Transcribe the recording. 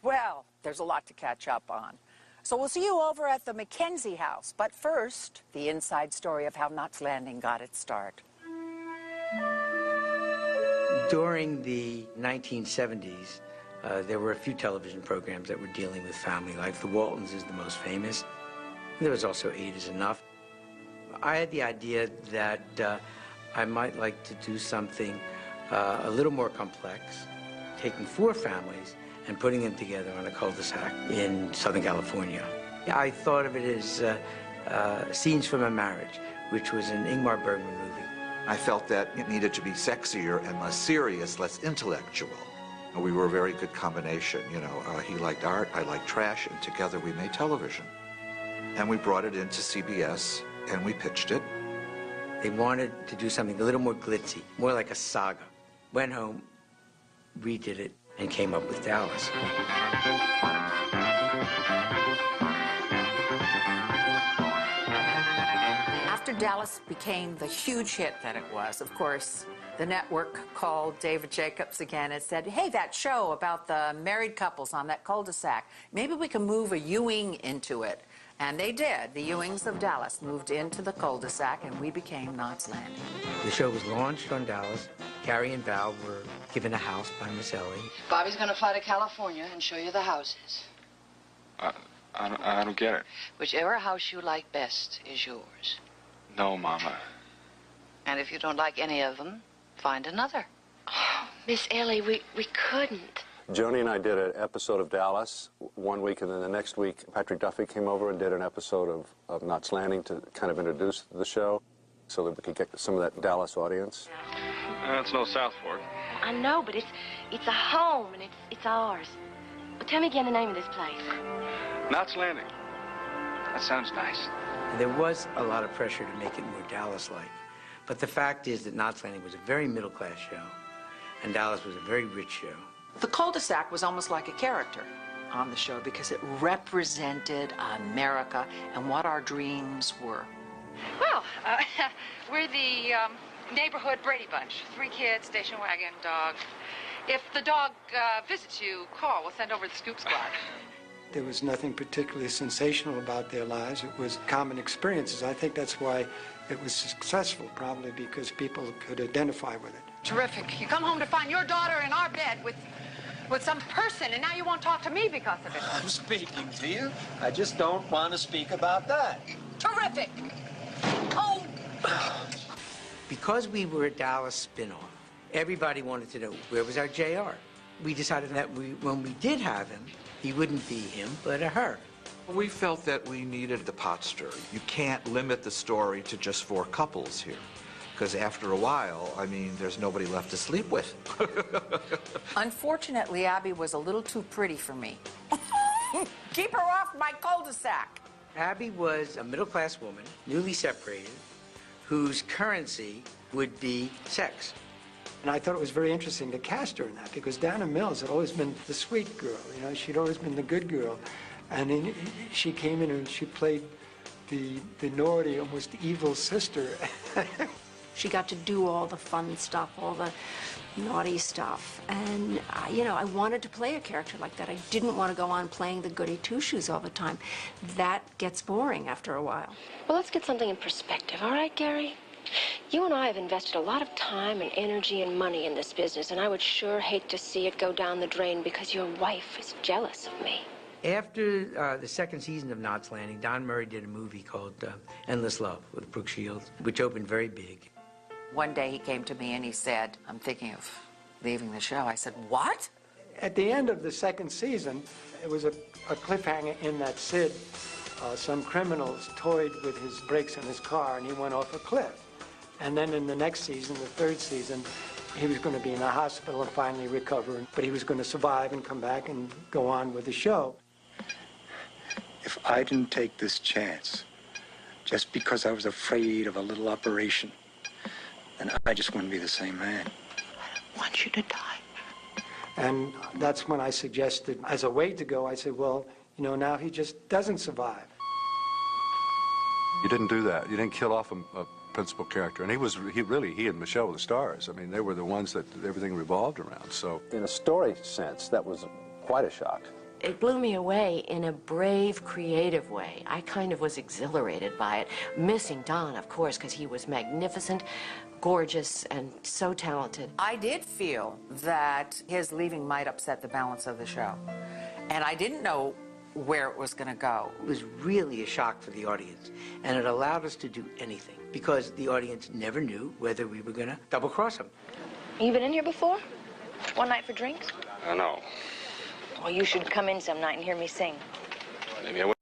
Well, there's a lot to catch up on. So we'll see you over at the Mackenzie House. But first, the inside story of how Knots Landing got its start. During the 1970s, there were a few television programs that were dealing with family life. The Waltons is the most famous. There was also Eight is Enough. I had the idea that I might like to do something a little more complex, taking 4 families and putting them together on a cul-de-sac in Southern California. I thought of it as Scenes from a Marriage, which was an Ingmar Bergman movie. I felt that it needed to be sexier and less serious, less intellectual. We were a very good combination, you know. He liked art, I liked trash, and together we made television. And we brought it into CBS, and we pitched it. They wanted to do something a little more glitzy, more like a saga. Went home, redid it, and came up with Dallas. After Dallas became the huge hit that it was, of course, the network called David Jacobs again and said, hey, that show about the married couples on that cul-de-sac, maybe we can move a Ewing into it. And they did. The Ewings of Dallas moved into the cul-de-sac, and we became Knots Landing. The show was launched on Dallas. Carrie and Val were given a house by Miss Ellie. Bobby's going to fly to California and show you the houses. I don't get it. Whichever house you like best is yours. No, Mama. And if you don't like any of them, find another. Oh, Miss Ellie, we couldn't. Joni and I did an episode of Dallas one week, and then the next week, Patrick Duffy came over and did an episode of Knots Landing to kind of introduce the show so that we could get some of that Dallas audience. It's no South Fork. I know, but it's a home, and it's ours. Well, tell me again the name of this place. Knots Landing. That sounds nice. There was a lot of pressure to make it more Dallas-like. But the fact is that Knots Landing was a very middle-class show, and Dallas was a very rich show. The cul-de-sac was almost like a character on the show because it represented America and what our dreams were. Well, we're the neighborhood Brady Bunch. 3 kids, station wagon, dog. If the dog visits you, call. We'll send over the scoop squad. There was nothing particularly sensational about their lives. It was common experiences. I think that's why it was successful, probably because people could identify with it. Terrific. You come home to find your daughter in our bed with some person, and now you won't talk to me because of it. I'm speaking to you. I just don't want to speak about that. Terrific. Oh. Because we were a Dallas spin-off, everybody wanted to know, where was our JR? We decided that when we did have him, he wouldn't be him, but a her. We felt that we needed the pot story. You can't limit the story to just 4 couples here. Because after a while, I mean, there's nobody left to sleep with. Unfortunately, Abby was a little too pretty for me. Keep her off my cul-de-sac. Abby was a middle-class woman, newly separated, whose currency would be sex. And I thought it was very interesting to cast her in that because Dana Mills had always been the sweet girl, you know, she'd always been the good girl. And she came in and she played the naughty, almost evil sister. She got to do all the fun stuff, all the naughty stuff. And, you know, I wanted to play a character like that. I didn't want to go on playing the goody two-shoes all the time. That gets boring after a while. Well, let's get something in perspective, all right, Gary? You and I have invested a lot of time and energy and money in this business, and I would sure hate to see it go down the drain because your wife is jealous of me. After the second season of Knots Landing, Don Murray did a movie called Endless Love with Brooke Shields, which opened very big. One day he came to me and he said, I'm thinking of leaving the show. I said, what? At the end of the second season, it was a cliffhanger in that Sid, some criminals toyed with his brakes in his car and he went off a cliff. And then in the next season, the third season, he was going to be in a hospital and finally recover, but he was going to survive and come back and go on with the show. If I didn't take this chance, just because I was afraid of a little operation, then I just wouldn't be the same man. I don't want you to die. And that's when I suggested, as a way to go, I said, well, you know, now he just doesn't survive. You didn't do that. You didn't kill off a principal character. And he and Michelle were the stars. I mean, they were the ones that everything revolved around, so. In a story sense, that was quite a shock. It blew me away in a brave, creative way. I kind of was exhilarated by it. Missing Don, of course, because he was magnificent, gorgeous, and so talented. I did feel that his leaving might upset the balance of the show. And I didn't know where it was going to go. It was really a shock for the audience, and it allowed us to do anything because the audience never knew whether we were going to double-cross them. You been in here before? One night for drinks? No. Well, you should come in some night and hear me sing. Maybe I will.